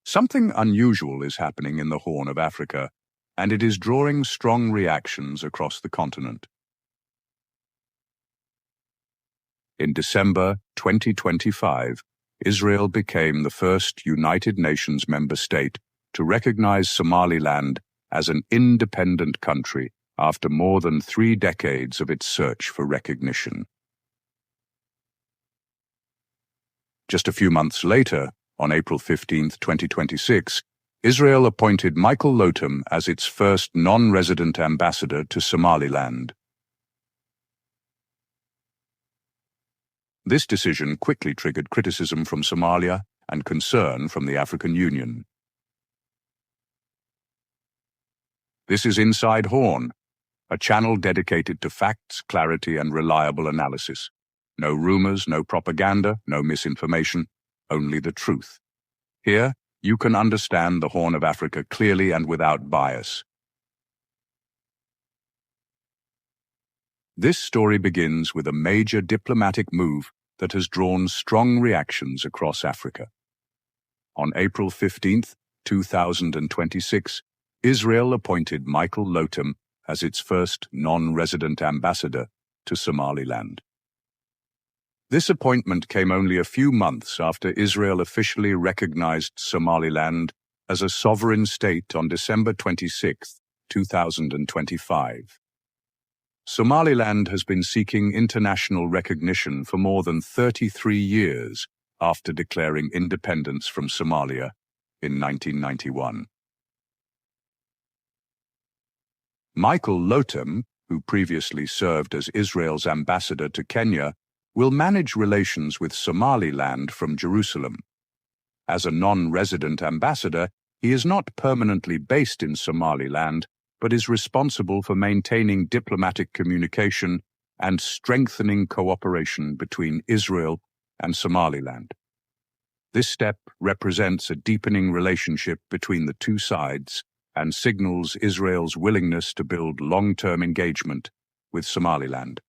Something unusual is happening in the Horn of Africa, and it is drawing strong reactions across the continent. In December 2025, Israel became the first United Nations member state to recognize Somaliland as an independent country after more than 3 decades of its search for recognition. Just a few months later, on April 15, 2026, Israel appointed Michael Lotum as its first non-resident ambassador to Somaliland. This decision quickly triggered criticism from Somalia and concern from the African Union. This is Inside Horn, a channel dedicated to facts, clarity, and reliable analysis. No rumors, no propaganda, no misinformation, only the truth. Here, you can understand the Horn of Africa clearly and without bias. This story begins with a major diplomatic move that has drawn strong reactions across Africa. On April 15, 2026, Israel appointed Michael Lotum as its first non-resident ambassador to Somaliland. This appointment came only a few months after Israel officially recognized Somaliland as a sovereign state on December 26, 2025. Somaliland has been seeking international recognition for more than 33 years after declaring independence from Somalia in 1991. Michael Lotum, who previously served as Israel's ambassador to Kenya, will manage relations with Somaliland from Jerusalem. As a non-resident ambassador, he is not permanently based in Somaliland, but is responsible for maintaining diplomatic communication and strengthening cooperation between Israel and Somaliland. This step represents a deepening relationship between the two sides and signals Israel's willingness to build long-term engagement with Somaliland.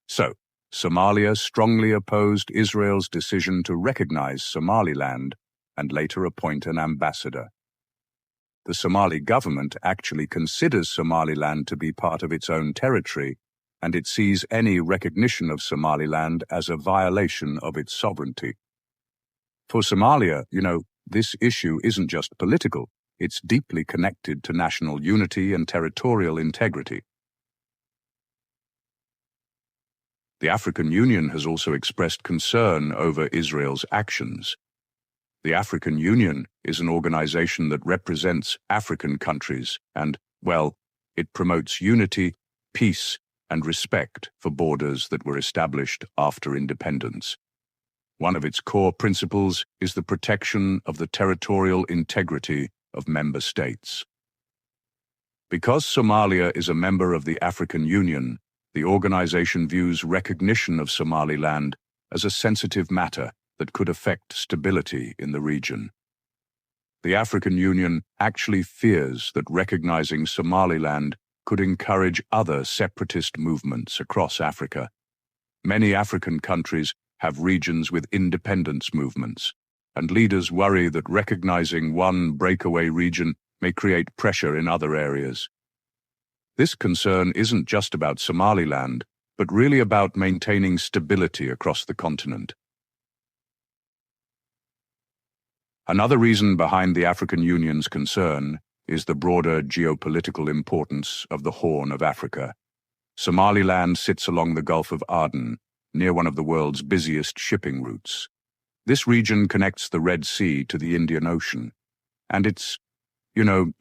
So, Somalia strongly opposed Israel's decision to recognize Somaliland and later appoint an ambassador. The Somali government actually considers Somaliland to be part of its own territory, and it sees any recognition of Somaliland as a violation of its sovereignty. For Somalia, this issue isn't just political, it's deeply connected to national unity and territorial integrity. The African Union has also expressed concern over Israel's actions. The African Union is an organization that represents African countries and, it promotes unity, peace, and respect for borders that were established after independence. One of its core principles is the protection of the territorial integrity of member states. Because Somalia is a member of the African Union, the organization views recognition of Somaliland as a sensitive matter that could affect stability in the region. The African Union actually fears that recognizing Somaliland could encourage other separatist movements across Africa. Many African countries have regions with independence movements, and leaders worry that recognizing one breakaway region may create pressure in other areas. This concern isn't just about Somaliland, but really about maintaining stability across the continent. Another reason behind the African Union's concern is the broader geopolitical importance of the Horn of Africa. Somaliland sits along the Gulf of Aden, near one of the world's busiest shipping routes. This region connects the Red Sea to the Indian Ocean, and it's,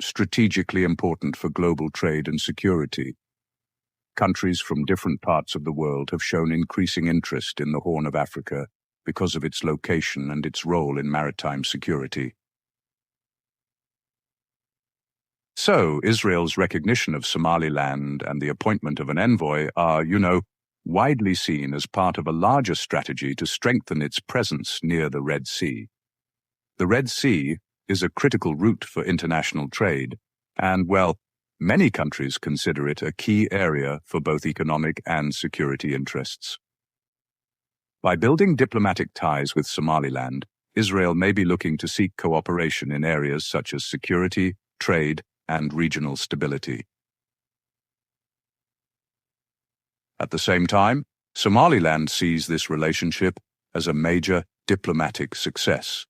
strategically important for global trade and security. Countries from different parts of the world have shown increasing interest in the Horn of Africa because of its location and its role in maritime security. So, Israel's recognition of Somaliland and the appointment of an envoy are, widely seen as part of a larger strategy to strengthen its presence near the Red Sea. The Red Sea is a critical route for international trade, and, many countries consider it a key area for both economic and security interests. By building diplomatic ties with Somaliland, Israel may be looking to seek cooperation in areas such as security, trade, and regional stability. At the same time, Somaliland sees this relationship as a major diplomatic success.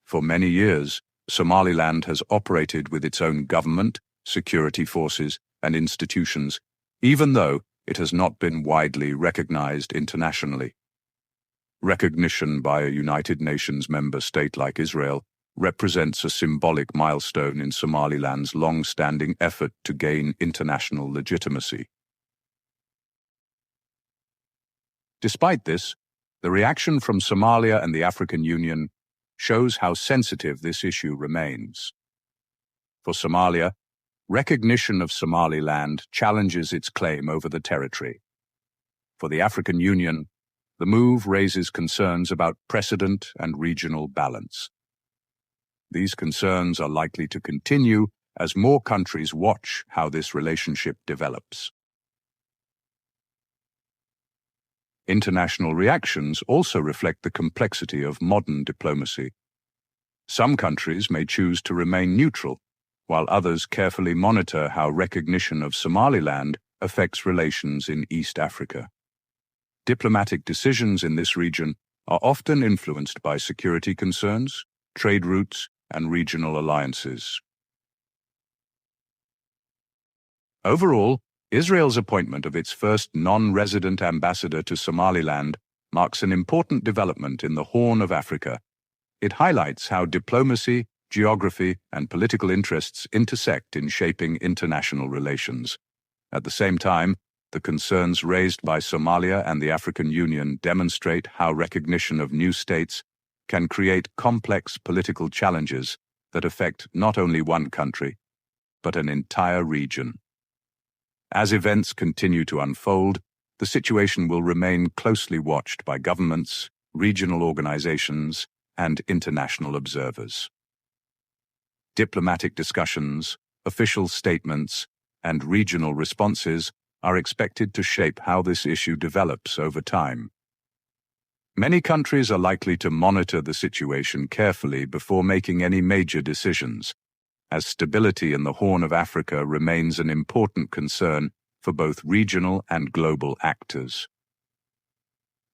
For many years, Somaliland has operated with its own government, security forces, and institutions, even though it has not been widely recognized internationally. Recognition by a United Nations member state like Israel represents a symbolic milestone in Somaliland's long-standing effort to gain international legitimacy. Despite this, the reaction from Somalia and the African Union shows how sensitive this issue remains. For Somalia, recognition of Somaliland challenges its claim over the territory. For the African Union, the move raises concerns about precedent and regional balance. These concerns are likely to continue as more countries watch how this relationship develops. International reactions also reflect the complexity of modern diplomacy. Some countries may choose to remain neutral, while others carefully monitor how recognition of Somaliland affects relations in East Africa. Diplomatic decisions in this region are often influenced by security concerns, trade routes, and regional alliances. Overall, Israel's appointment of its first non-resident ambassador to Somaliland marks an important development in the Horn of Africa. It highlights how diplomacy, geography, and political interests intersect in shaping international relations. At the same time, the concerns raised by Somalia and the African Union demonstrate how recognition of new states can create complex political challenges that affect not only one country, but an entire region. As events continue to unfold, the situation will remain closely watched by governments, regional organizations, and international observers. Diplomatic discussions, official statements, and regional responses are expected to shape how this issue develops over time. Many countries are likely to monitor the situation carefully before making any major decisions, as stability in the Horn of Africa remains an important concern for both regional and global actors.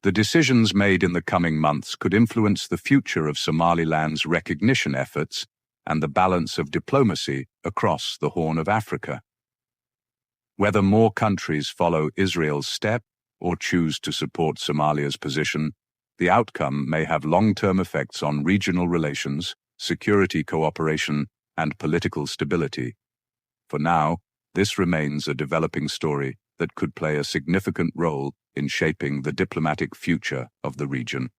The decisions made in the coming months could influence the future of Somaliland's recognition efforts and the balance of diplomacy across the Horn of Africa. Whether more countries follow Israel's step or choose to support Somalia's position, the outcome may have long-term effects on regional relations, security cooperation, and political stability. For now, this remains a developing story that could play a significant role in shaping the diplomatic future of the region.